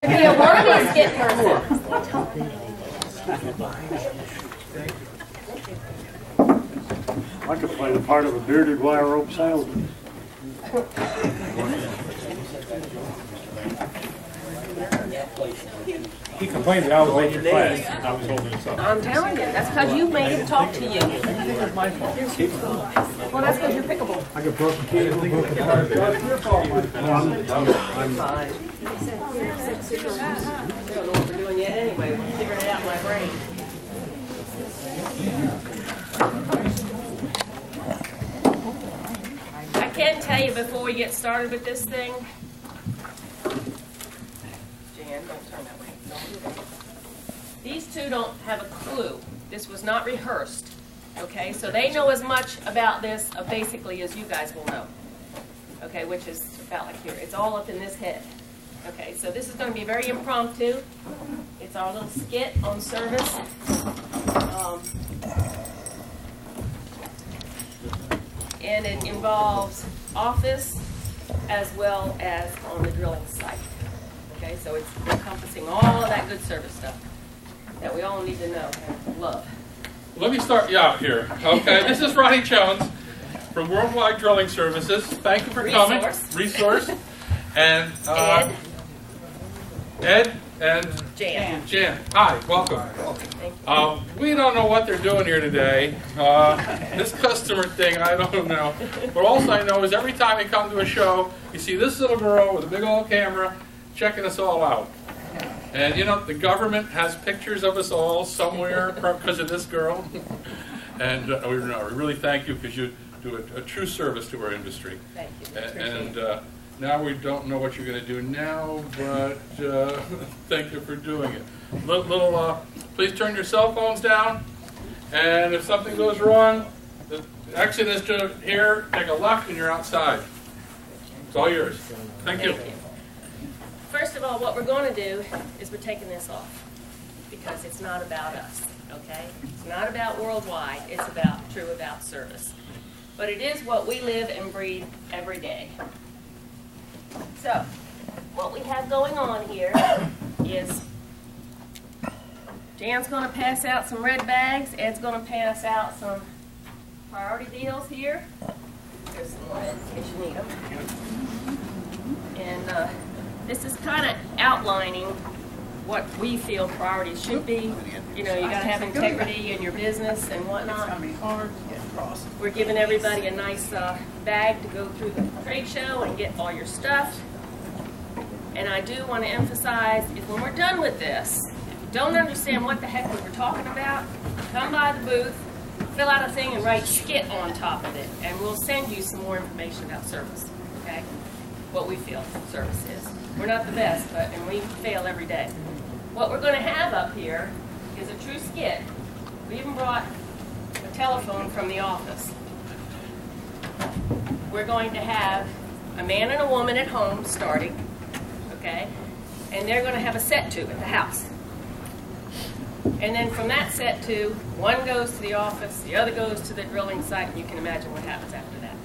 Yeah, Worthy's getting her. I could play the part of a bearded wire rope salesman. He complained that I was late for class. I was holding this up. I'm telling you, that's because you made him talk to you. It's my fault. Well, that's because you're pickable. I got broken cable, broken heart. I'm fine. I don't know what we're doing yet anyway. We're figuring it out in my brain. I can tell you before we get started with this thing. Jan, don't turn that way. Don't do that. These two don't have a clue. This was not rehearsed. Okay, so they know as much about this basically as you guys will know. Okay, which is about like here. It's all up in this head. Okay, so this is going to be very impromptu. It's our little skit on service. And it involves office as well as on the drilling site. Okay, so it's encompassing all of that good service stuff that we all need to know and love. Let me start you out here. Okay, this is Ronnie Jones from WorldWide Drilling Services. Thank you for coming. Resource. And Ed and Jan. Hi, welcome. We don't know what they're doing here today. This customer thing, I don't know. But all I know is every time you come to a show, you see this little girl with a big old camera checking us all out. And you know, the government has pictures of us all somewhere because of this girl. And we really thank you because you do a true service to our industry. Thank you. And now we don't know what you're going to do now, but thank you for doing it. Please turn your cell phones down. And if something goes wrong, the exit is to here, take a left, and you're outside. It's all yours. Thank you. First of all, what we're going to do is we're taking this off because it's not about us, okay? It's not about worldwide. It's true about service. But it is what we live and breathe every day. So, what we have going on here is Jan's going to pass out some red bags. Ed's going to pass out some priority deals here. There's some more in case you need them. And this is kind of outlining what we feel priorities should be. You know, you got to have integrity in your business and whatnot. We're giving everybody a nice bag to go through the trade show and get all your stuff. And I do want to emphasize, if when we're done with this, if you don't understand what the heck we were talking about, come by the booth, fill out a thing and write skit on top of it, and we'll send you some more information about service, okay? What we feel service is. We're not the best, and we fail every day. What we're going to have up here is a true skit. We even brought a telephone from the office. We're going to have a man and a woman at home starting, okay? And they're going to have a set to at the house. And then from that set to, one goes to the office, the other goes to the drilling site, and you can imagine what happens after that.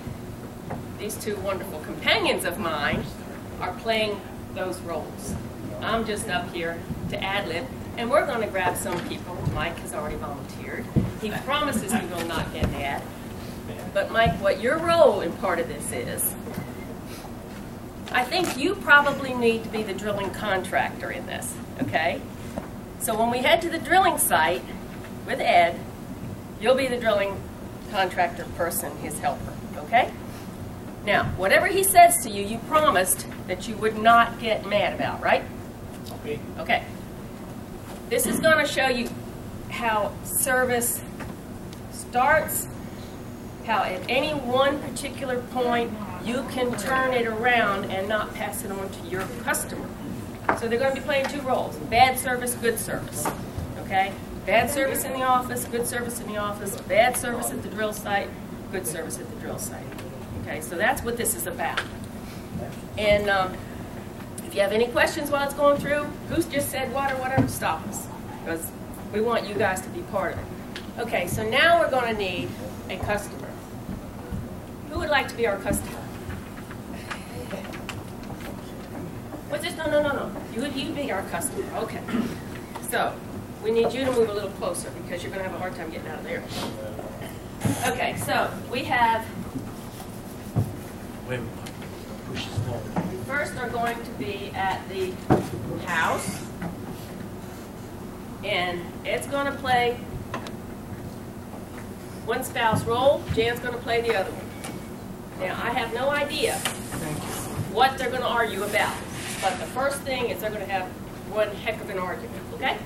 These two wonderful companions of mine are playing those roles. I'm just up here to ad-lib, and we're going to grab some people. Mike has already volunteered. He promises he will not get mad. But Mike, what your role in part of this is, I think you probably need to be the drilling contractor in this, okay? So when we head to the drilling site with Ed, you'll be the drilling contractor person, his helper, okay? Now, whatever he says to you, you promised that you would not get mad about, right? Okay. Okay. This is going to show you how service starts, how at any one particular point you can turn it around and not pass it on to your customer. So they're going to be playing two roles: bad service, good service. Okay? Bad service in the office, good service in the office, bad service at the drill site, good service at the drill site. Okay, so that's what this is about. And if you have any questions while it's going through, who's just said what or whatever, stop us. Because we want you guys to be part of it. Okay, so now we're going to need a customer. Who would like to be our customer? What's this? No. You you'd be our customer, okay. So, we need you to move a little closer because you're gonna have a hard time getting out of there. Okay, so we have, Wait, push this forward. we first are going to be at the house. And Ed's gonna play one spouse role, Jan's gonna play the other one. Now, I have no idea what they're gonna argue about, but the first thing is they're gonna have one heck of an argument, okay?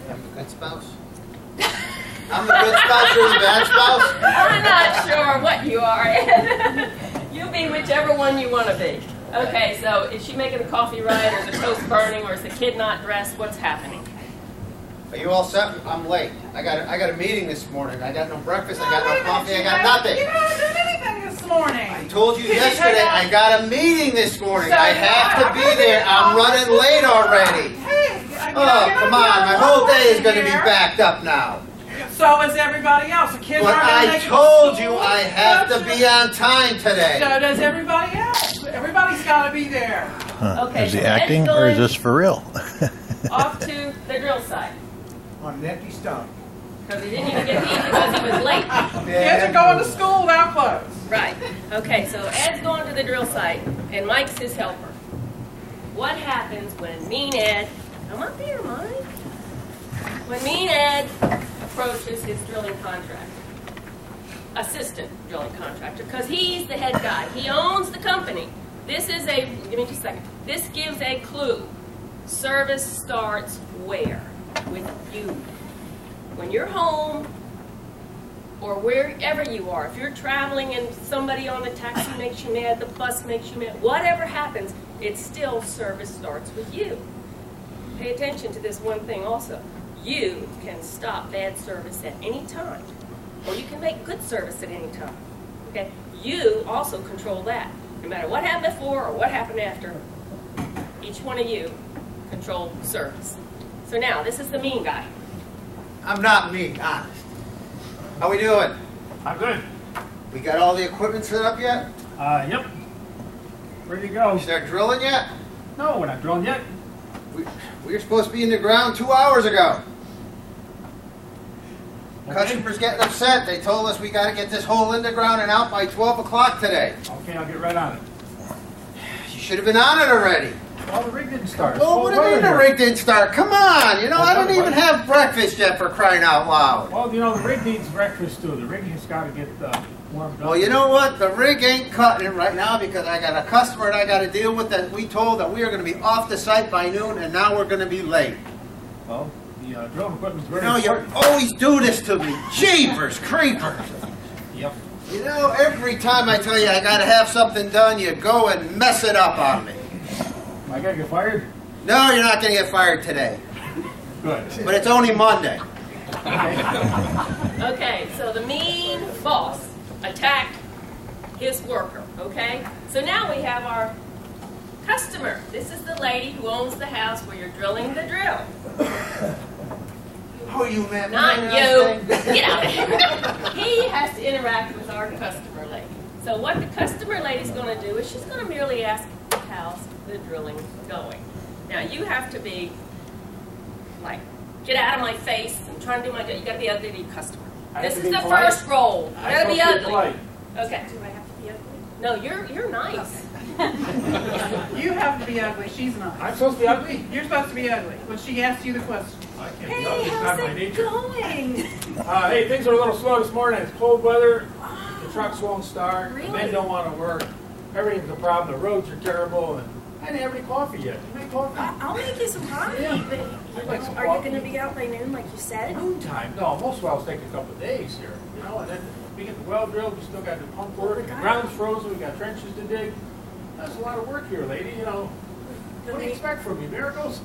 I'm the good spouse? I'm the good spouse, you're the bad spouse? I'm not sure what you are, Ed. You be whichever one you wanna be. Okay, so is she making the coffee right, or is the toast burning, or is the kid not dressed? What's happening? Are you all set? I'm late. I got a meeting this morning. I got no breakfast, I got no coffee, I got nothing. You haven't done anything this morning. I told you Did you yesterday, take out- I got a meeting this morning. So I you have are. to be there. I'm running late already. Hey, Oh, come on, my whole day is gonna be backed up now. So is everybody else. The kids But aren't gonna I make it to told school. you I have to be on time today. So does everybody else. Everybody's gotta be there. Okay, Is so he Ed's acting or going is this for real? off to the drill site? On an empty stomach. Because he didn't even get to eat because he was late. Kids are going to school without clothes. Right. Okay, so Ed's going to the drill site, and Mike's his helper. What happens when Mean Ed, come up here, Mike. When Mean Ed approaches his drilling contractor, assistant drilling contractor, because he's the head guy. He owns the company. This is a, give me just a second. This gives a clue. Service starts where? With you. When you're home, or wherever you are, if you're traveling and somebody on the taxi makes you mad, the bus makes you mad, whatever happens, it still service starts with you. Pay attention to this one thing also. You can stop bad service at any time, or you can make good service at any time. Okay? You also control that. No matter what happened before or what happened after, each one of you control service. So now, this is the mean guy. I'm not mean, honest. How we doing? I'm good. We got all the equipment set up yet? Yep. Ready to go. You start drilling yet? No, we're not drilling yet. We were supposed to be in the ground 2 hours ago. Okay. Customers getting upset. They told us we got to get this hole in the ground and out by 12 o'clock today. Okay, I'll get right on it. You should have been on it already. Well, the rig didn't start. Well, what do you mean the rig didn't start? Come on, you know, I don't even have breakfast yet, for crying out loud. Well, you know, the rig needs breakfast too. The rig has got to get warmed up. Well, you know what? The rig ain't cutting it right now because I got a customer that I got to deal with that we told that we are going to be off the site by noon, and now we're going to be late. Well, the drilling equipment's You very know, you important. always do this to me. Jeepers creepers. Yep. You know, every time I tell you I got to have something done, you go and mess it up on me. Am I gonna get fired? No, you're not going to get fired today. Good. But it's only Monday. Okay, so the mean boss attacked his worker, okay? So now we have our customer. This is the lady who owns the house where you're drilling the drill. Who are you, man? Not Man, you. nice thing. Get out of here. He has to interact with our customer lady. So what the customer lady's going to do is she's going to merely ask, how's the drilling going? Now you have to be like, get out of my face. I'm trying to do my job. You got to be ugly to your customer. I have This to is be the polite. first role. You I'm got to be supposed ugly. polite. Okay. Do I have to be ugly? No, you're nice. You have to be ugly. She's not. I'm supposed to be ugly? You're supposed to be ugly when she asks you the question. I can't be Hey, ugly. It's not how's my it nature. going? Hey, things are a little slow this morning. It's cold weather. The trucks won't start. Really? The men don't want to work. Everything's a problem. The roads are terrible. And I didn't have any coffee yet. You make coffee? I'll make you some coffee, Yeah. but I'd like some are you coffee. going to be out by noon like you said? Noontime? No, most wells take a couple of days here. You know, and then we get the well drilled. We still got the pump work. The ground's frozen. We got trenches to dig. That's a lot of work here, lady. You know, what do you expect from me? Miracles?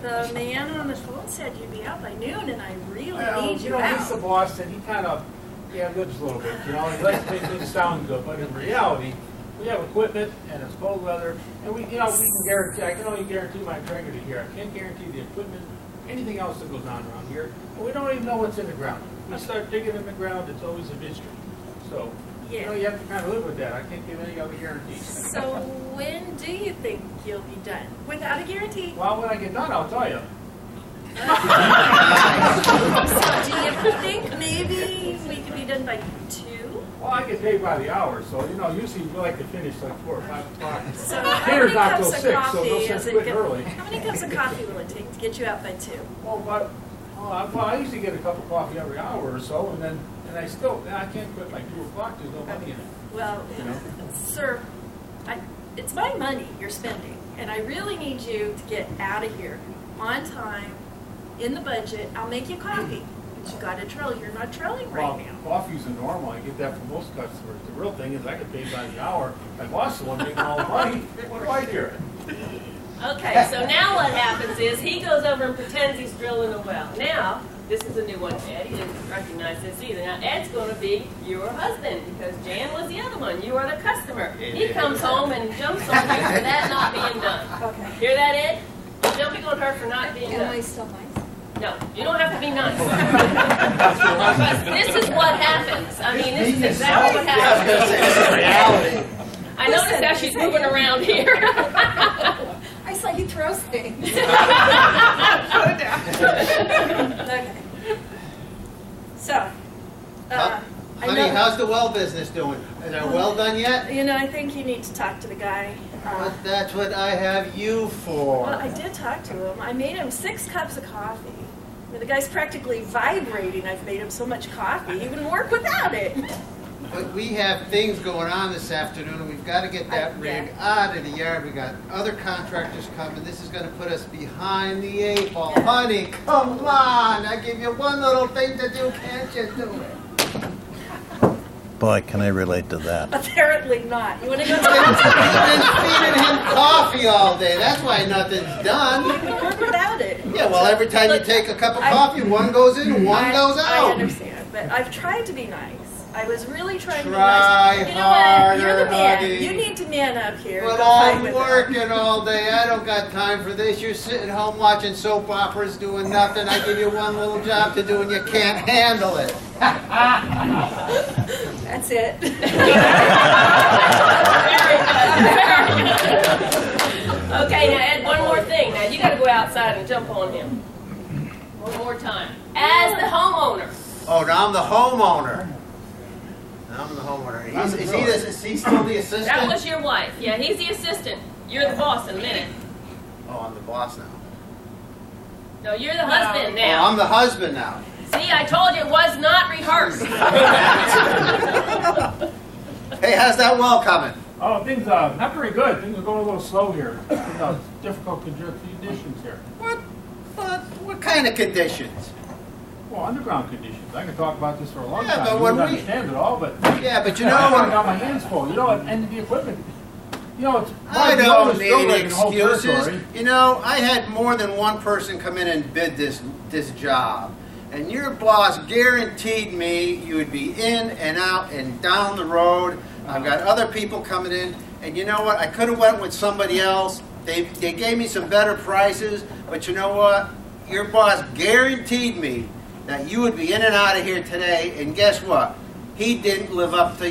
The man on the phone said you'd be out by noon, and I really Well, need you you know, he's the out. boss, and he kind of, lives a little bit, you know, he likes to make things sound good, but in reality, we have equipment, and it's cold weather, and we can guarantee, I can only guarantee my integrity here. I can't guarantee the equipment, anything else that goes on around here, and we don't even know what's in the ground. We start digging in the ground, it's always a mystery. So, You know, Yeah. you have to kind of live with that. I can't give any other guarantees. So when do you think you'll be done? Without a guarantee? Well, when I get done, I'll tell you. So do you think maybe we could be done by 2? Well, I get paid by the hour, so, you know, usually we like to finish like 4 or 5 o'clock. So how Dinner's many not cups till of 6, so coffee they'll is say it? quit early. How many cups of coffee will it take to get you out by 2? Well, I usually get a cup of coffee every hour or so, and I can't quit like 2 o'clock, there's no money in it. Well, You know? sir, it's my money you're spending, and I really need you to get out of here on time, in the budget. I'll make you coffee, but you got to drill. You're not drilling right Well, now. coffee's a normal, I get that from most customers. The real thing is I get paid by the hour. My boss is the one making all the money. What do I care? Okay, so now what happens is he goes over and pretends he's drilling a well. Now, this is a new one to Ed. He didn't recognize this either. Now, Ed's going to be your husband because Jan was the other one. You are the customer. He comes home and jumps on you for that not being done. Okay. Hear that, Ed? You're jumping on her for not being done. still nice? No, you don't have to be nice. Because this is what happens. I mean, this is exactly what happens. Reality. I noticed how she's moving around here. I saw you throw things. Okay. So, I Honey, know, how's the well business doing? Is our well done yet? I think you need to talk to the guy. But that's what I have you for. Well, I did talk to him. I made him 6 cups of coffee. I mean, the guy's practically vibrating. I've made him so much coffee, he wouldn't work without it. But we have things going on this afternoon, and we've got to get that rig out of the yard. We got other contractors coming. This is going to put us behind the 8 ball. Honey, come on! I give you one little thing to do. Can't you do it? Boy, can I relate to that. Apparently not. You want to go You've been feeding him coffee all day. That's why nothing's done. You can work without it. Yeah, well, every time you take a cup of coffee, one goes in, one goes I out. understand, but I've tried to be nice. I was really trying to be Try nice. You know what? You're the harder, man. honey. You need to man up here. But Go fight I'm with him. working all day. I don't got time for this. You're sitting home watching soap operas doing nothing. I give you one little job to do and you can't handle it. That's it. Okay, now Ed, one more thing. Now you got to go outside and jump on him. One more time. As the homeowner. Oh, now I'm the homeowner. Now I'm the homeowner. Is he still the assistant? That was your wife. Yeah, he's the assistant. You're the boss in a minute. Oh, I'm the boss now. No, you're the husband Oh, now. I'm the husband now. See, I told you it was not rehearsed. Hey, how's that well coming? Oh, things not very good. Things are going a little slow here. Difficult conditions here. What kind of conditions? Well, underground conditions. I can talk about this for a long Yeah, time. but I when don't we- understand it all, but Yeah, but you I know, got my hands full. You know, and the equipment. You know, it's I the don't oldest drill need rig in the whole excuses. territory. You know, I had more than one person come in and bid this job. And your boss guaranteed me you would be in and out and down the road. I've got other people coming in. And you know what? I could have went with somebody else. They gave me some better prices. But you know what? Your boss guaranteed me that you would be in and out of here today. And guess what? He didn't live up to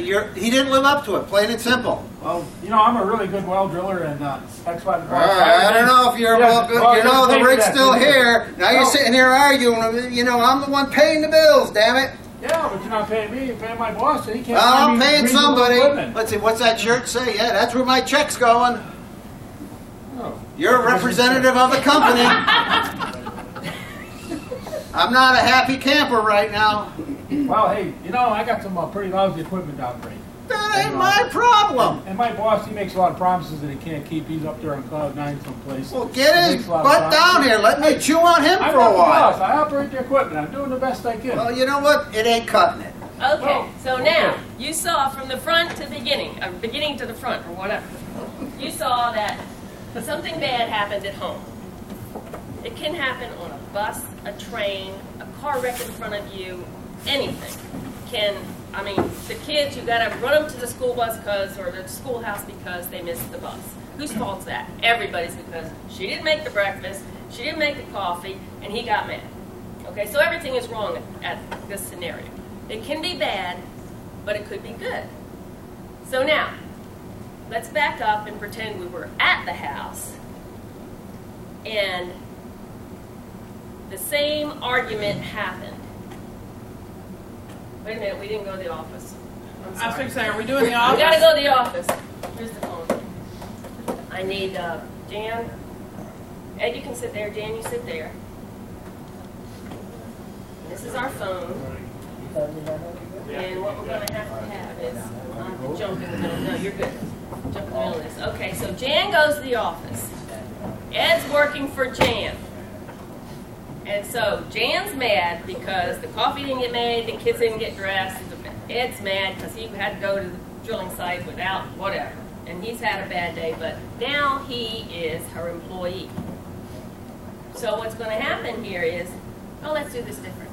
it, plain and simple. Well, you know, I'm a really good well driller, and that's why the boss. I don't know if you're well good. You know, the rig's still here. Now you're No. sitting here arguing. You know, I'm the one paying the bills, damn it. Yeah, but you're not paying me. You're paying my boss, and he can't. Well, find I'm me paying reasonable somebody. equipment. Let's see, what's that shirt say? Yeah, that's where my check's going. Oh. You're a representative of the company. I'm not a happy camper right now. Well, hey, you know, I got some pretty lousy equipment down there. That ain't my problem. And my boss, he makes a lot of promises that he can't keep. He's up there on cloud 9 someplace. Well, get He his makes a lot of butt promises. down here. Let me chew on him I'm for not a the while. boss. I operate the equipment. I'm doing the best I can. Well, you know what? It ain't cutting it. Okay, so now, you saw from the front to beginning, beginning to the front, or whatever, you saw that something bad happened at home. It can happen on a bus, a train, a car wreck in front of you, anything. The kids, you gotta run them to the school bus or the schoolhouse because they missed the bus. Whose fault's that? Everybody's, because she didn't make the breakfast, she didn't make the coffee, and he got mad. Okay, so everything is wrong at this scenario. It can be bad, but it could be good. So now, let's back up and pretend we were at the house and the same argument happened. Wait a minute, we didn't go to the office. I'm I was sorry. going to say, are we doing the We office? gotta go to the office. Here's the phone. I need Jan. Ed, you can sit there. Jan, you sit there. This is our phone. And what we're going to have is jump in the middle. No, you're good. Jump in the middle of this. Okay, so Jan goes to the office. Ed's working for Jan. And so Jan's mad because the coffee didn't get made, the kids didn't get dressed. Ed's mad because he had to go to the drilling site without whatever. And he's had a bad day, but now he is her employee. So what's going to happen here is, oh, let's do this different.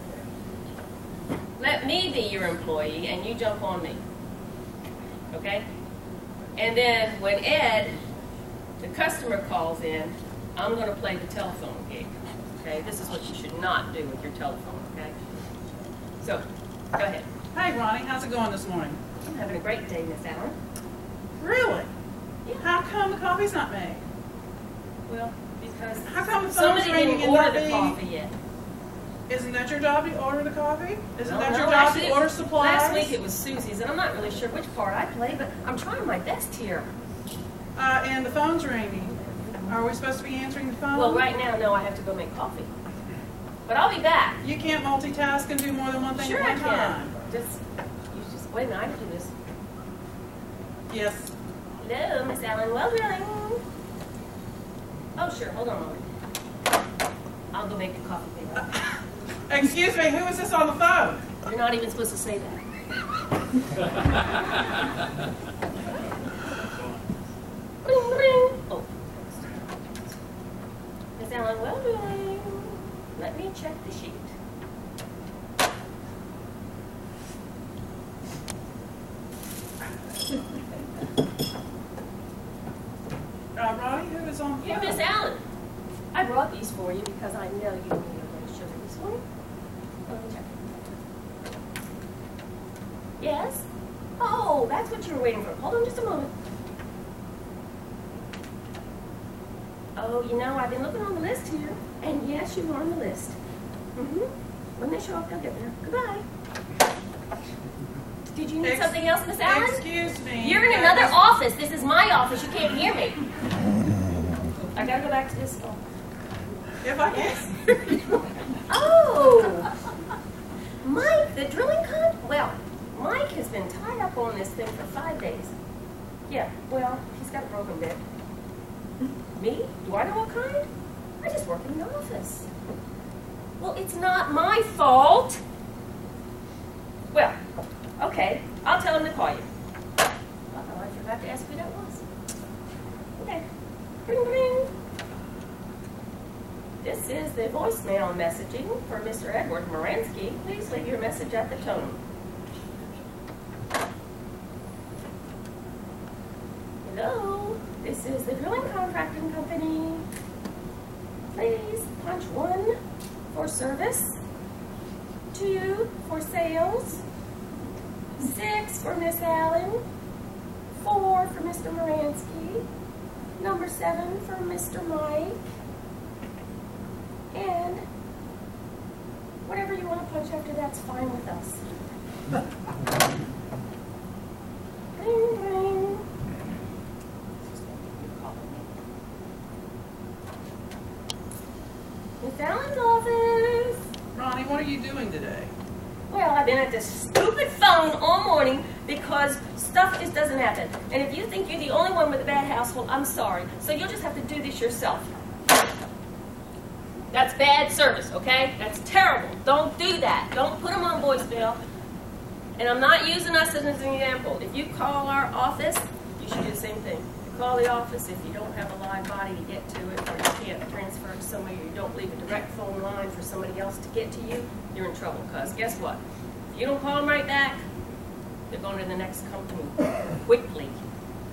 Let me be your employee and you jump on me. Okay? And then when Ed, the customer, calls in, I'm going to play the telephone gig. Okay? This is what you should not do with your telephone. Okay? So, go ahead. Hey, Ronnie, how's it going this morning? I'm having a great day, Miss Allen. Really? Yeah. How come the coffee's not made? Well, because How come the phone's somebody ringing didn't and order the nobody- coffee yet. Isn't that your job to order the coffee? Isn't Well, that no, your job actually, to order supplies? Last week it was Susie's, and I'm not really sure which part I play, but I'm trying my best here. And the phone's ringing. Are we supposed to be answering the phone? Well, right now, no, I have to go make coffee. But I'll be back. You can't multitask and do more than one thing Sure at I one can. time. Just wait a minute, I can do this. Yes. Hello, Miss Allen, well drilling. Oh, sure, hold on a moment. I'll go make the coffee, baby. Excuse me, who is this on the phone? You're not even supposed to say that. Ring, ring. Oh. Miss Allen, well drilling. Let me check the sheet. Ronnie, who is on the Here, phone? Miss Allen. I brought these for you because I know you need a little sugar this morning. Let me check. Yes? Oh, that's what you were waiting for. Hold on just a moment. Oh, you know, I've been looking on the list here, and yes, you are on the list. When they show up, they'll get there. Goodbye. Did you need something else, Miss Allen? Excuse me. You're in another office. This is my office. You can't hear me. I gotta go back to this phone. If I can. Oh! Mike, the drilling well, Mike has been tied up on this thing for 5 days. Yeah, well, he's got a broken bit. Me? Do I know what kind? I just work in the office. Well, it's not my fault. Well, okay, I'll tell him to call you. Uh-oh, I forgot to ask who that was. Okay. Ring, ring. This is the voicemail messaging for Mr. Edward Moransky. Please leave your message at the tone. Hello, this is the drilling contracting company. Please punch 1 for service, 2 for sales, 6 for Miss Allen, 4 for Mr. Moransky, number 7 for Mr. Mike, and whatever you want to punch after that's fine with us. Ring, ring. Miss Allen's office. Ronnie, what are you doing today? Well, I've been at this stupid phone all morning because stuff just doesn't happen. And if you think you're the only one with a bad household, I'm sorry. So you'll just have to do this yourself. That's bad service, okay? That's terrible. Don't do that. Don't put them on voicemail. And I'm not using us as an example. If you call our office, you should do the same thing. You call the office if you don't have a live body to get to it, or you can't transfer it to somebody, or you don't leave a direct phone line for somebody else to get to you, you're in trouble. Because guess what? If you don't call them right back, they're going to the next company quickly.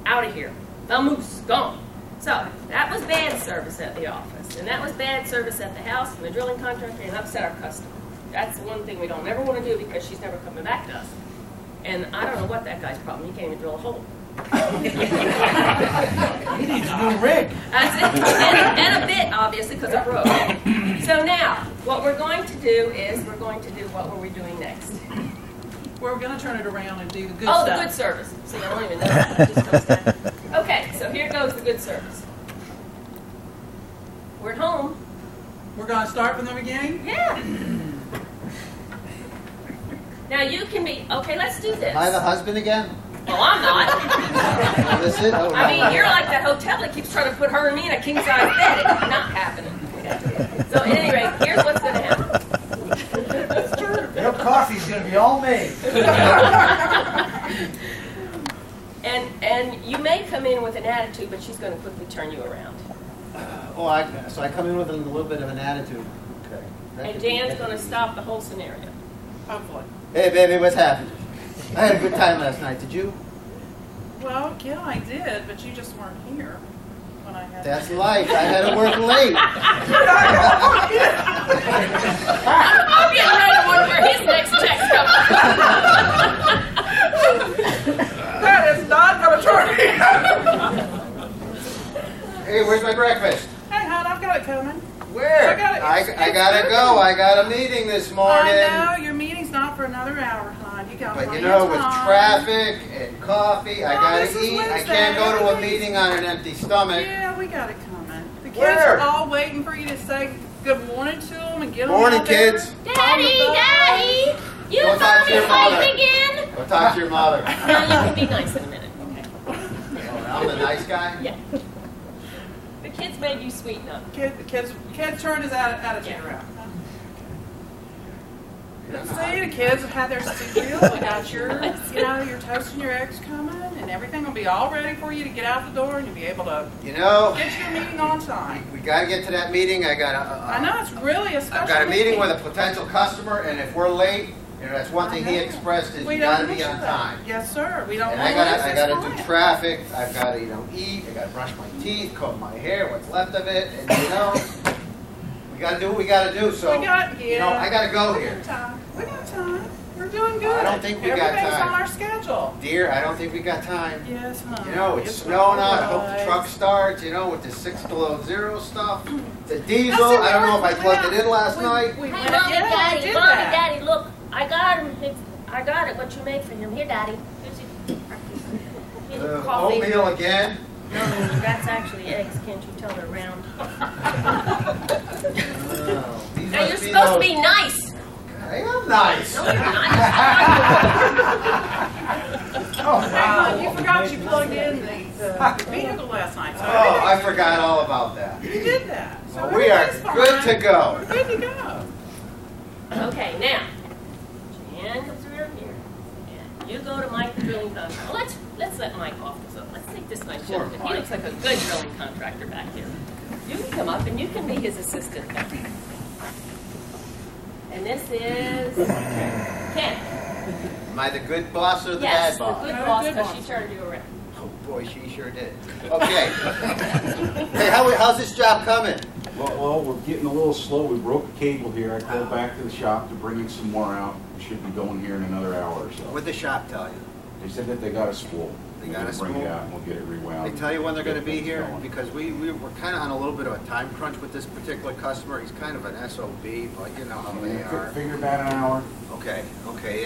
Out of here. Vamoose. Gone. So, that was bad service at the office. And that was bad service at the house and the drilling contractor, and upset our customer. That's the one thing we don't ever want to do because she's never coming back to us. And I don't know what that guy's problem. He can't even drill a hole. He needs a new rig. That's it. And a bit, obviously, because it broke. So now, what we're going to do is, what were we doing next? We're gonna turn it around and do the good Oh, stuff. the good service. See, I don't even know that. It just goes down. Okay, so here goes the good service. We're at home. We're gonna start from the beginning? Yeah. Now you can be, okay, let's do this. Am I the husband again? Well, I'm not. Is it? Oh, I no. meir like that hotel that keeps trying to put her and me in a king-size bed. It's not happening. Okay. So at any rate, here's what's going to happen. Your coffee's gonna be all made. And you may come in with an attitude, but she's going to quickly turn you around. So I come in with a little bit of an attitude. Okay. That And could be- Jan's going to stop the whole scenario. Hopefully. Hey, baby, what's happening? I had a good time last night. Did you? Well, yeah, I did, but you just weren't here when I had. That's life. I had to work late. I'm getting ready to wonder where his next check's coming. That is not gonna turn. Hey, where's my breakfast? Hey, hon, I've got it coming. Where? I got it. I It's gotta good. go. I got a meeting this morning. I know, your meeting's not for another hour, hon. You got But plenty you know, of with time. traffic and coffee, I Oh, gotta this is eat. I Wednesday. can't go to a Everybody's- meeting on an empty stomach. Yeah, we got it coming. The kids Where? are all waiting for you to say good morning to them and get them Morning, out there. kids. Daddy! You Go talk to your mother. fighting again? Go talk to your mother. No, you can be nice in a minute. Okay. Oh, I'm the nice guy? Yeah. The kids made you sweeten up. Kids turned his attitude Yeah. around. See, the kids have had their cereal. We got your, your toast and your eggs coming, and everything will be all ready for you to get out the door, and you'll be able to You know, get your meeting on time. we gotta get to that meeting. I I know it's really a special I've got a meeting with a potential customer, and if we're late, that's one thing he expressed is We you don't gotta want be you on to. time. Yes, sir. We don't And want I to lose gotta this do client. traffic. I've gotta, eat. I gotta brush my teeth, comb my hair, what's left of it, and we gotta do what we gotta do. So We got, I gotta go we here. got time. We got time. We're doing good. I don't think we got Everything's time. on our schedule. Dear, I don't think we got time. Yes, honey. It's snowing out. I hope the truck starts, with the 6 below 0 stuff. The diesel, That's it, I don't know if I we plugged went it in out. last We- night. we Hey, went- Mommy, yeah, we Daddy, did Mommy, that. Daddy, look, I got him. I got it, what you made for him. Here, Daddy. Here's your coffee. Oatmeal again. No, that's actually eggs. Can't you tell they're round? These Now, must you're be supposed to those- be nice. I am nice. No, you're not. Hey, hon, you forgot you plugged in the vehicle last night. So Oh, I forgot all about that. you did that. So Well, we are everything's good fine. to go. We're good to go. Okay, now, Jan comes around here, and you go to Mike, the drilling contractor. Well, let's let Mike off this up. Let's take this nice gentleman. He looks like a good drilling contractor back here. You can come up and you can be his assistant. And this is Ken. Am I the good boss or the Yes, bad the boss? good No, boss, good because boss. she turned you around. Oh boy, she sure did. Okay. Hey, how's this job coming? Well, we're getting a little slow. We broke a cable here. I called back to the shop to bring in some more out. We should be going here in another hour or so. What'd the shop tell you? They said that they got a spool. They got a Bring it spool? out and we'll get it rewound. They tell you when they're going to be Get things here? going. Because we're kind of on a little bit of a time crunch with this particular customer. He's kind of an SOB, but you know how they are. Figure about an hour. Okay.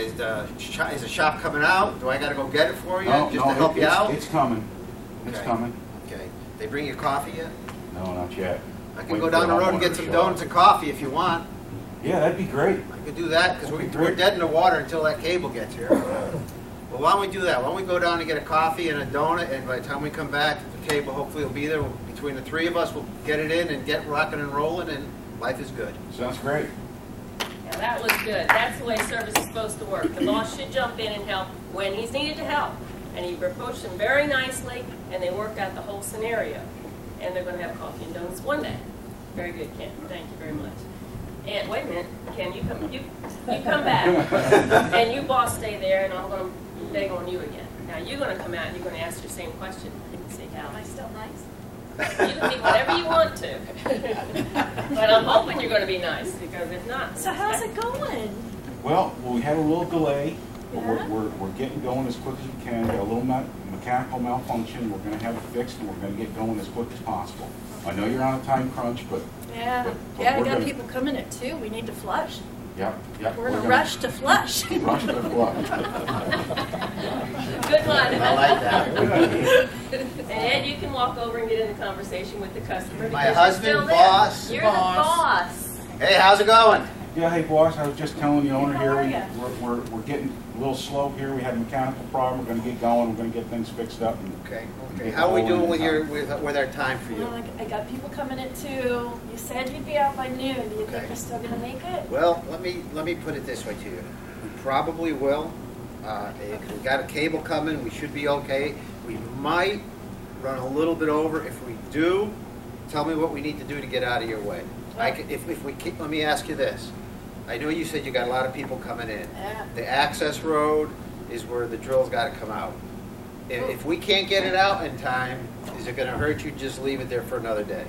Is the shop coming out? Do I got to go get it for you No, just to help you out? It's coming. It's Okay. coming. Okay. They bring you coffee yet? No, not yet. I can Wait go for down the road and homeowner get to some show donuts up. and coffee if you want. Yeah, that'd be great. I could do that because That'd be we're great. dead in the water until that cable gets here. Well, why don't we do that? Why don't we go down and get a coffee and a donut, and by the time we come back, the cable hopefully will be there. Between the three of us, we'll get it in and get rocking and rolling, and life is good. Sounds great. Now, that was good. That's the way service is supposed to work. The boss should jump in and help when he's needed to help. And he approached them very nicely, and they worked out the whole scenario. And they're going to have coffee and donuts one day. Very good, Ken. Thank you very much. And wait a minute, Ken, you come back, and you boss stay there, and I'm going to beg on you again. Now you're going to come out and you're going to ask your same question. See how Am I still nice? you can be whatever you want to, but I'm hoping you're going to be nice because if not, So how's it going? Well, we had a little delay. But Yeah? we're getting going as quick as we can. Got a little mechanical malfunction. We're gonna have it fixed, and we're gonna get going as quick as possible. I know you're on a time crunch, but Yeah, but yeah, I we're got gonna- people coming at 2. We need to flush. Yep. We're in a rush to flush. Rush to flush. Good one. I like that. And Ed, you can walk over and get into conversation with the customer. My because husband, you're still there. boss. You're the boss. Hey, how's it going? Yeah, hey boss, I was just telling the owner How here, are ya? we're getting a little slow here. We had a mechanical problem. We're gonna get going. We're gonna get things fixed up. And Okay, get okay. the How are we whole doing in with time. with our time for Well, you? I got people coming at 2. You said you'd be out by noon. Do you think Okay. you're still gonna make it? Well, let me put it this way to you. We probably will. If we got a cable coming, we should be okay. We might run a little bit over. If we do, tell me what we need to do to get out of your way. If we keep, let me ask you this. I know you said you got a lot of people coming in. Yeah. The access road is where the drill's got to come out. If we can't get it out in time, is it going to hurt you? Just leave it there for another day.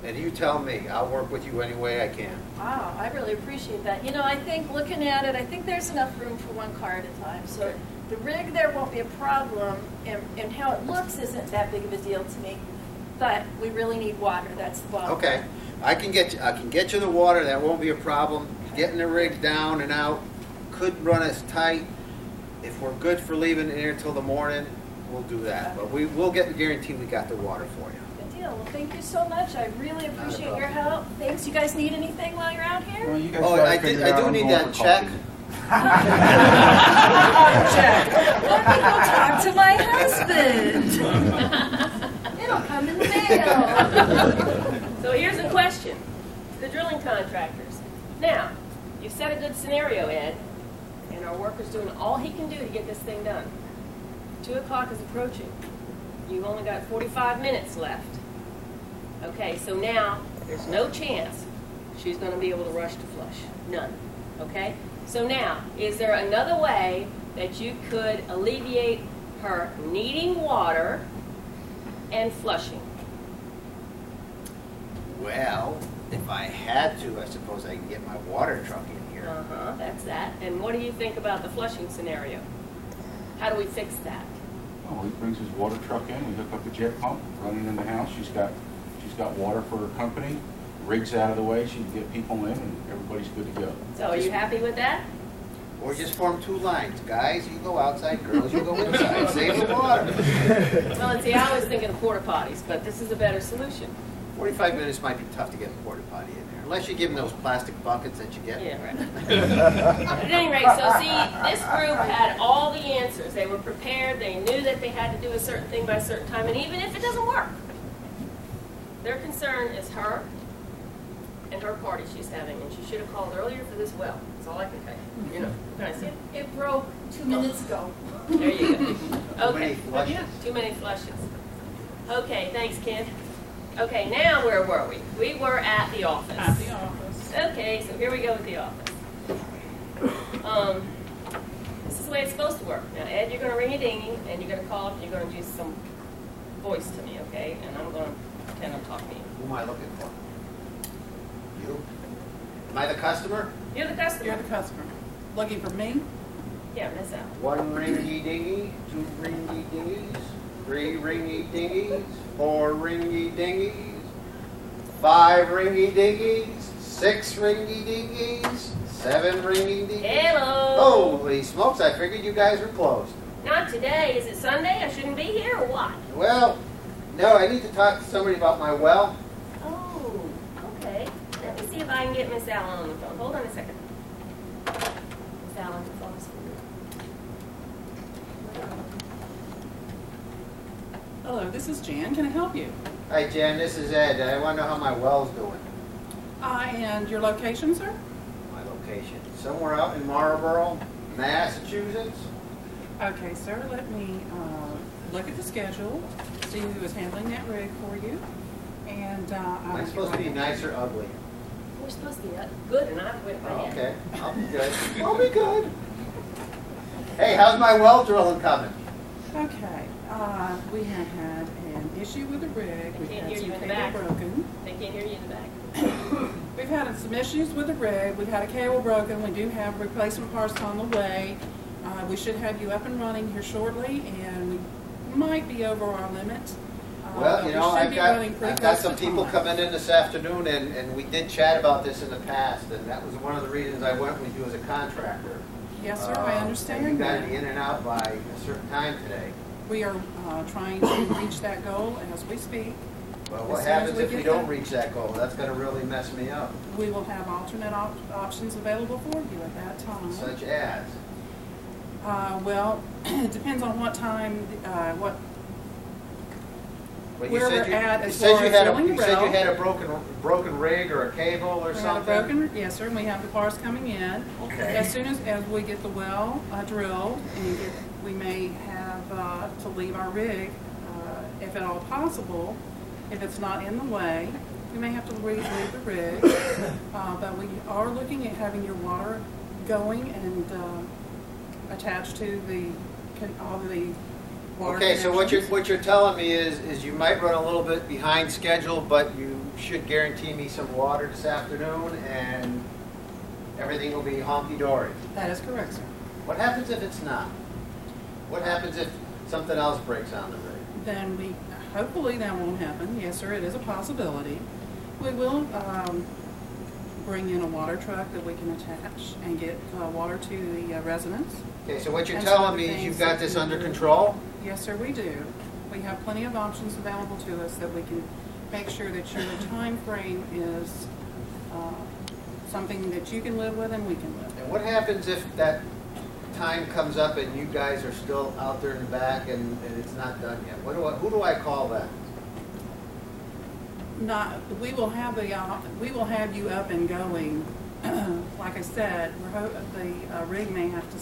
And you tell me. I'll work with you any way I can. Wow, I really appreciate that. You know, I think looking at it, I think there's enough room for 1 car at a time. So the rig there won't be a problem, and how it looks isn't that big of a deal to me. But we really need water. That's the bottom. Okay, I can get you the water. That won't be a problem. Getting the rig down and out could run us tight. If we're good for leaving it here till the morning, we'll do that. But we'll guarantee we got the water for you. Good deal. Well, thank you so much. I really appreciate your help. Thanks. You guys need anything while you're out here? Well, you guys Oh, gotta I figure do out I'm need going that for check. coffee. Check. Let me go talk to my husband. It'll come in the mail. So here's a question to the drilling contractors. Now, you've set a good scenario, Ed, and our worker's doing all he can do to get this thing done. 2 o'clock is approaching. You've only got 45 minutes left. Okay, so now there's no chance she's going to be able to rush to flush. None. Okay? So now, is there another way that you could alleviate her needing water and flushing? Well, if I had to, I suppose I can get my water truck in here. That's that. And what do you think about the flushing scenario? How do we fix that? Oh, he brings his water truck in. We hook up a jet pump, run it in the house. She's got water for her company. Rig's out of the way. She can get people in, and everybody's good to go. So are you happy with that? Or just form 2 lines. Guys, you go outside. Girls, you go inside. Save the water. Well, and see, I was thinking of porta potties, but this is a better solution. 45 minutes might be tough to get a porta potty in there. Unless you give them those plastic buckets that you get. Yeah, right. At any rate, so see, this group had all the answers. They were prepared. They knew that they had to do a certain thing by a certain time, and even if it doesn't work, their concern is her and her party she's having, and she should have called earlier for this well. That's all I can tell you. You know, can I see it? It broke 2 minutes ago. There you go. Okay. Too many flushes. Too many flushes. Okay, thanks, Ken. Okay, now where were we? We were at the office. At the office. Okay, so here we go with the office. This is the way it's supposed to work. Now, Ed, you're going to ring a dingy, and you're going to call up, and you're going to do some voice to me, okay? And I'm going to pretend I'm talking to you. Who am I looking for? You? Am I the customer? You're the customer. You're the customer. Looking for me? Yeah, Miss Al. 1 ringy dingy, 2 ringy dingies, 3 ringy dingies, 4 ringy dingies, 5 ringy dingies, 6 ringy dingies, 7 ringy dingies. Hello. Holy smokes, I figured you guys were closed. Not today. Is it Sunday? I shouldn't be here or what? Well, no, I need to talk to somebody about my well. Oh, okay. Let me see if I can get Miss Allen on the phone. Hold on a second. Miss Allen, the phone is for you. Hello, this is Jan. Can I help you? Hi, Jan, this is Ed. I want to know how my well's doing. And your location, sir? My location. Somewhere out in Marlboro, Massachusetts. Okay, sir, let me look at the schedule, see who is handling that rig for you. And Am I supposed to be nice or ugly? We're supposed to be good, and I went by Oh, hand. okay, I'll be good. I'll be good. Hey, how's my well drilling coming? Okay, we have had an issue with the rig. We've can't had hear some you in the cable back. broken. They can't hear you in the back. We've had some issues with the rig. We've had a cable broken. We do have replacement parts on the way. We should have you up and running here shortly, and we might be over our limit. Well, but you know, we should be running pretty I've got close some to people time. coming in this afternoon, and we did chat about this in the past, and that was one of the reasons I went with you as a contractor. Yes, sir, I And understand you got to that. be in and out by a certain time today. We are trying to reach that goal as we speak. Well, As what soon as happens we if we get don't that- reach that goal? That's going to really mess me up. We will have alternate options available for you at that time. Such as, Well, it depends on what time, well, Where we're at you as said far you as had filling you the said you rail. had a broken rig or a cable or we have a something. broken, yes, sir, and we have the bars coming in. Okay. As soon as we get the well drilled, and we may have to leave our rig, if at all possible. If it's not in the way, we may have to leave the rig. But we are looking at having your water going and attached to all the water Okay, so connections. what you're telling me is you might run a little bit behind schedule, but you should guarantee me some water this afternoon, and everything will be honky-dory. That is correct, sir. What happens if it's not? What happens if something else breaks on the rig? Then hopefully that won't happen. Yes, sir, it is a possibility. We will bring in a water truck that we can attach and get water to the residents. Okay, so what you're And some telling other me is things you've got that this we under do. control? Yes, sir, we do. We have plenty of options available to us that we can make sure that your time frame is something that you can live with and we can live with. And what happens if that time comes up and you guys are still out there in the back and it's not done yet? Who do I call then? We will have you up and going. Like I said, the rig may have to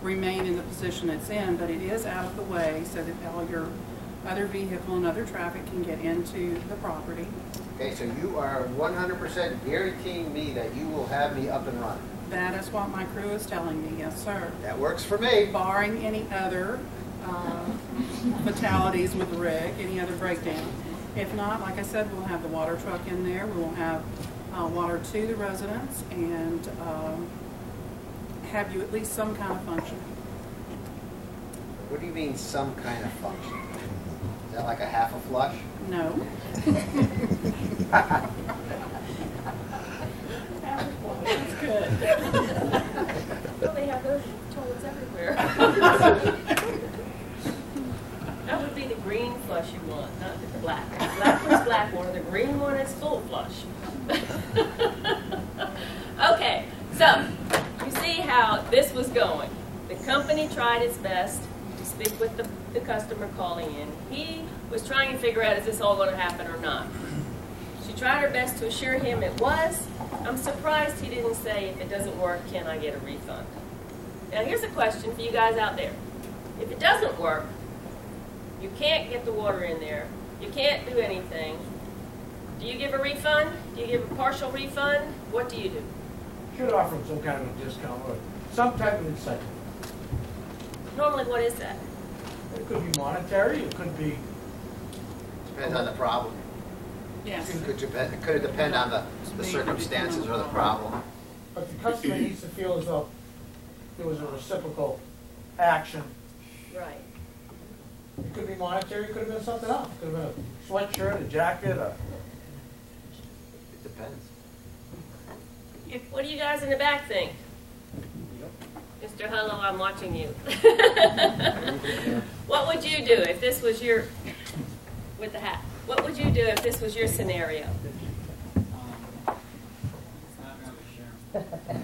remain in the position it's in, but it is out of the way so that all your other vehicle and other traffic can get into the property. Okay, so you are 100% guaranteeing me that you will have me up and running. That is what my crew is telling me, yes, sir. That works for me. Barring any other fatalities with the rig, any other breakdown. If not, like I said, we'll have the water truck in there. We will have water to the residents and have you at least some kind of function. What do you mean some kind of function? Is that like a half a flush? No. That's good. Well, they have those toilets everywhere. That would be the green flush you want, not the black. The black one's black water, the green one is full flush. Okay, so you see how this was going. The company tried its best to speak with the customer calling in. He was trying to figure out, is this all going to happen or not? She tried her best to assure him it was. I'm surprised he didn't say, if it doesn't work, can I get a refund? Now here's a question for you guys out there. If it doesn't work, you can't get the water in there, you can't do anything, do you give a refund? Do you give a partial refund? What do you do? Should offer them some kind of a discount or some type of incentive. Normally, what is that? It could be monetary, it could be, Depends on the problem. Yes. It could depend on the circumstances or the problem. but the customer needs to feel as though there was a reciprocal action. Right. It could be monetary, it could have been something else. It could have been a sweatshirt, a jacket, It depends. What do you guys in the back think? Mr. Hullo, I'm watching you. What would you do if this was your, with the hat, what would you do if this was your scenario?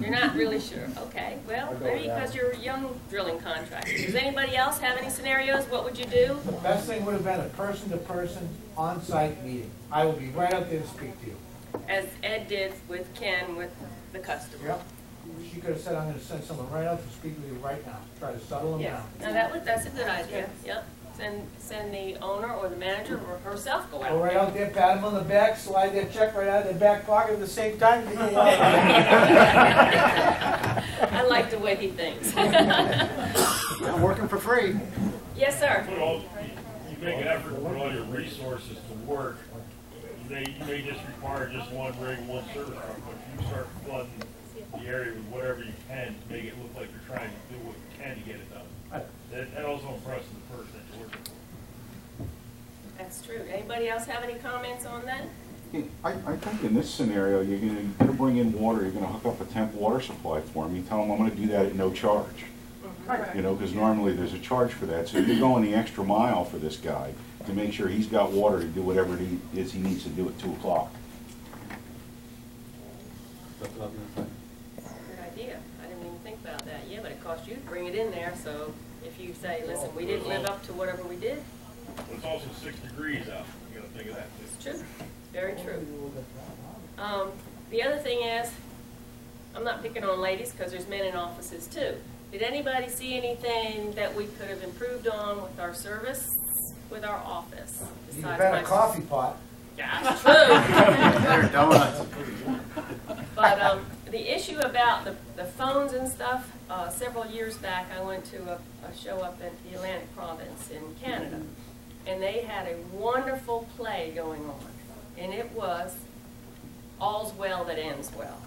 You're not really sure. Okay, well, maybe because you're a young drilling contractor. Does anybody else have any scenarios? What would you do? The best thing would have been a person-to-person, on-site meeting. I will be right out there to speak to you. As Ed did with Ken with the customer. Yep. She could have said, I'm gonna send someone right out to speak with you right now, try to settle them Yes. down. Now that's a good idea. Yep. Send the owner or the manager or herself go Go out. right out there, pat them on the back, slide their check right out of their back pocket at the same time. Give them water. I like the way he thinks. I'm working for free. Yes, sir. You make an effort to put all your resources to work. You may just require just one rig, one service truck, but if you start flooding the area with whatever you can to make it look like you're trying to do what you can to get it done. That also impresses the person that you're working for. That's true. Anybody else have any comments on that? I think in this scenario, you're gonna bring in water, you're gonna hook up a temp water supply for him, you tell him I'm gonna do that at no charge. You know, because normally there's a charge for that, so you're going the extra mile for this guy to make sure he's got water to do whatever it is he needs to do at 2 o'clock. Good idea. I didn't even think about that. Yeah, but it costs you to bring it in there, so if you say, listen, we didn't live up to whatever we did. But it's also 6 degrees out. You gotta think of that too. It's true. Very true. The other thing is, I'm not picking on ladies because there's men in offices too. Did anybody see anything that we could have improved on with our service, with our office? Need a better coffee pot. Yeah, that's true. Better donuts. But the issue about the phones and stuff, several years back I went to a show up at the Atlantic Province in Canada, and they had a wonderful play going on, and it was All's Well That Ends Well.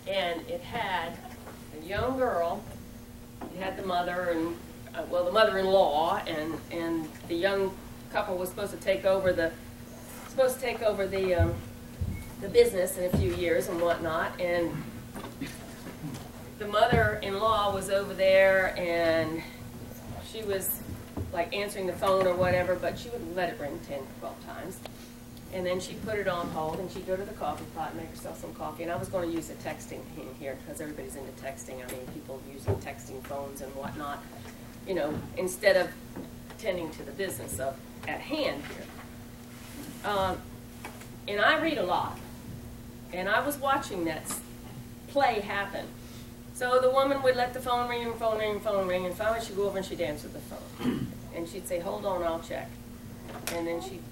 And it had a young girl, it had the mother and, well, the mother-in-law, and the young couple was supposed to take over the business in a few years and whatnot, and the mother-in-law was over there, and she was like answering the phone or whatever, but she would let it ring 10, 12 times. And then she'd put it on hold, and she'd go to the coffee pot and make herself some coffee. And I was going to use the texting in here because everybody's into texting. I mean, people using texting phones and whatnot, you know, instead of tending to the business of at hand here. And I read a lot, and I was watching that play happen. So the woman would let the phone ring and phone ring and phone ring, and finally she'd go over and she'd answer the phone. And she'd say, hold on, I'll check. And then she'd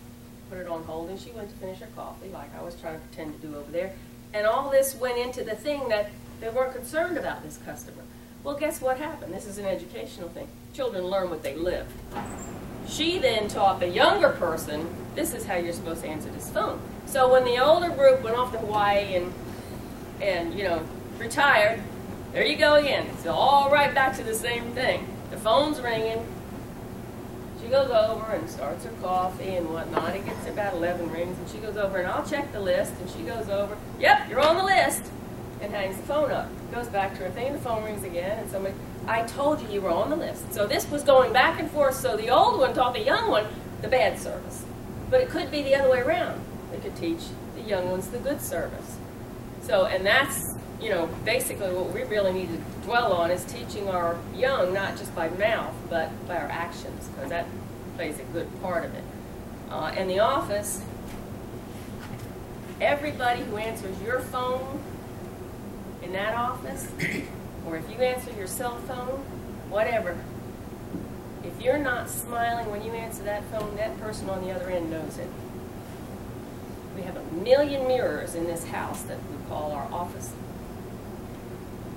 put it on hold, and she went to finish her coffee like I was trying to pretend to do over there. And all this went into the thing that they weren't concerned about this customer. Well, guess what happened? This is an educational thing. Children learn what they live. She then taught the younger person, this is how you're supposed to answer this phone. So when the older group went off to Hawaii and you know, retired, there you go again. It's all right back to the same thing. The phone's ringing. She goes over and starts her coffee and whatnot. It gets about 11 rings, and she goes over, and I'll check the list, and she goes over, yep, you're on the list, and hangs the phone up. Goes back to her thing, and the phone rings again, and somebody, I told you were on the list. So this was going back and forth, so the old one taught the young one the bad service. But it could be the other way around. They could teach the young ones the good service. So, and that's, you know, basically what we really need to dwell on is teaching our young, not just by mouth, but by our actions, because that plays a good part of it. In the office, everybody who answers your phone in that office, or if you answer your cell phone, whatever, if you're not smiling when you answer that phone, that person on the other end knows it. We have 1 million mirrors in this house that we call our office.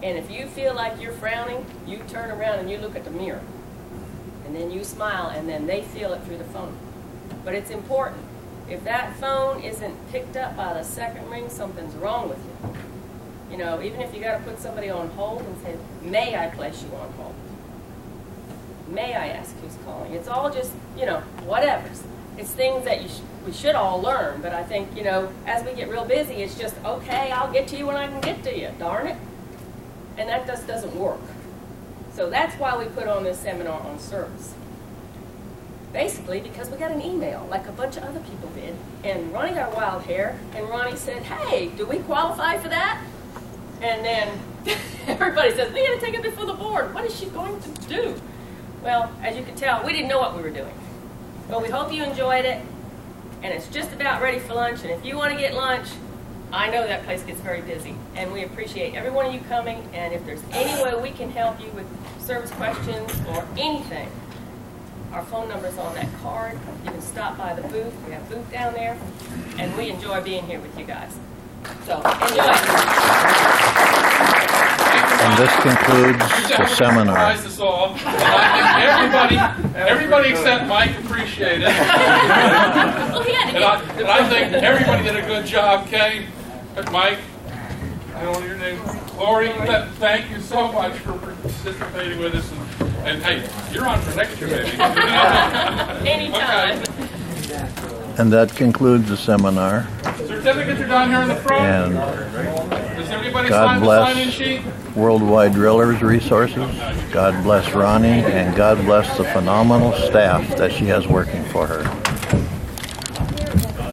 And if you feel like you're frowning, you turn around and you look at the mirror. And then you smile, and then they feel it through the phone. But it's important. If that phone isn't picked up by the second ring, something's wrong with you. You know, even if you got to put somebody on hold and say, may I place you on hold? May I ask who's calling? It's all just, you know, whatever. It's things that we should all learn. But I think, you know, as we get real busy, it's just, okay, I'll get to you when I can get to you, darn it. And that just doesn't work. So that's why we put on this seminar on service. Basically, because we got an email, like a bunch of other people did, and Ronnie got wild hair, and Ronnie said, hey, do we qualify for that? And then everybody says, we got to take it before the board. What is she going to do? Well, as you can tell, we didn't know what we were doing. But we hope you enjoyed it, and it's just about ready for lunch, and if you want to get lunch, I know that place gets very busy, and we appreciate every one of you coming, and if there's any way we can help you with service questions or anything, our phone number's on that card. You can stop by the booth. We have a booth down there, and we enjoy being here with you guys. So, enjoy. And this concludes the seminar. Us all. I think everybody except Mike appreciated it. Well, he had to And I think everybody did a good job, Kay, Mike. I don't know your name. Lori, thank you so much for participating with us. And hey, you're on for next year, baby. Anytime. Okay. And that concludes the seminar. Certificates are down here in the front. And Does everybody God sign the bless sign-in sheet? WorldWide Drillers Resources. God bless Ronnie, and God bless the phenomenal staff that she has working for her.